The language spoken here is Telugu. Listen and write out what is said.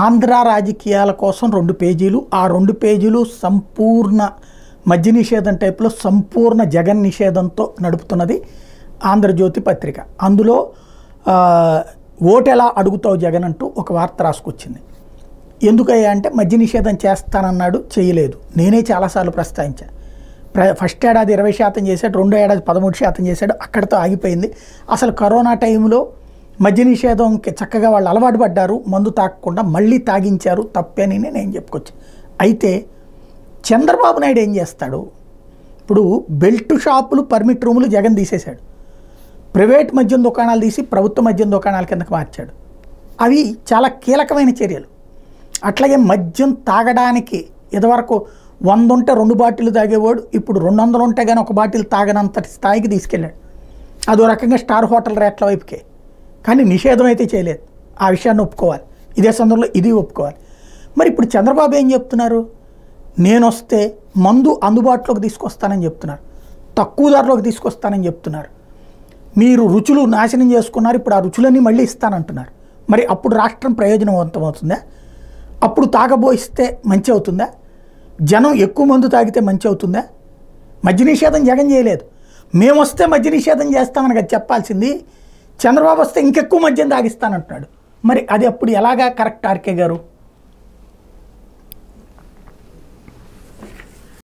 ఆంధ్ర రాజకీయాల కోసం 2 పేజీలు, ఆ 2 పేజీలు సంపూర్ణ మద్య నిషేధం టైప్లో సంపూర్ణ జగన్ నిషేధంతో నడుపుతున్నది ఆంధ్రజ్యోతి పత్రిక. అందులో ఓటు ఎలా అడుగుతావు జగన్ అంటూ ఒక వార్త రాసుకొచ్చింది. ఎందుకయ్యా అంటే మద్య నిషేధం చేస్తానన్నాడు, చేయలేదు. నేనే చాలాసార్లు ప్రస్తావించాను. ఫస్ట్ ఏడాది 20% చేశాడు, రెండో ఏడాది 13% చేశాడు, అక్కడితో ఆగిపోయింది. అసలు కరోనా టైంలో మద్య నిషేధంకి చక్కగా వాళ్ళు అలవాటు పడ్డారు, మందు తాగకుండా మళ్ళీ తాగించారు, తప్పేని నేను చెప్పుకోవచ్చు. అయితే చంద్రబాబు నాయుడు ఏం చేస్తాడు? ఇప్పుడు బెల్ట్ షాపులు, పర్మిట్ రూములు జగన్ తీసేశాడు. ప్రైవేట్ మద్యం దుకాణాలు తీసి ప్రభుత్వ మద్యం దుకాణాల కిందకి మార్చాడు. అవి చాలా కీలకమైన చర్యలు. అట్లాగే మద్యం తాగడానికి ఇదివరకు 100 ఉంటే 2 బాటిల్ తాగేవాడు ఇప్పుడు 200 ఉంటే కానీ 1 బాటిల్ తాగనంతటి స్థాయికి తీసుకెళ్ళాడు. అదో రకంగా స్టార్ హోటల్ రేట్ల వైపుకే. కానీ నిషేధం అయితే చేయలేదు. ఆ విషయాన్ని ఒప్పుకోవాలి. ఇదే సందర్భంలో ఇది ఒప్పుకోవాలి. మరి ఇప్పుడు చంద్రబాబు ఏం చెప్తున్నారు? నేను వస్తే మందు అందుబాటులోకి తీసుకొస్తానని చెప్తున్నారు, తక్కువ ధరలోకి తీసుకొస్తానని చెప్తున్నారు. మీరు రుచులు నాశనం చేసుకున్నారు, ఇప్పుడు ఆ రుచులన్నీ మళ్ళీ ఇస్తానంటున్నారు. మరి అప్పుడు రాష్ట్రం ప్రయోజనవంతమవుతుందా? అప్పుడు తాగబోయిస్తే మంచి అవుతుందా? జనం ఎక్కువ మందు తాగితే మంచి అవుతుందా? మద్య నిషేధం జగన్ చేయలేదు. మేము వస్తే మద్య నిషేధం చేస్తామని కదా చెప్పాల్సింది. చంద్రబాబు వస్తే ఇంకెక్కువ మద్యం తాగిస్తానంటున్నాడు. మరి అది అప్పుడు ఎలాగా కరెక్ట్ ఆర్కే గారు?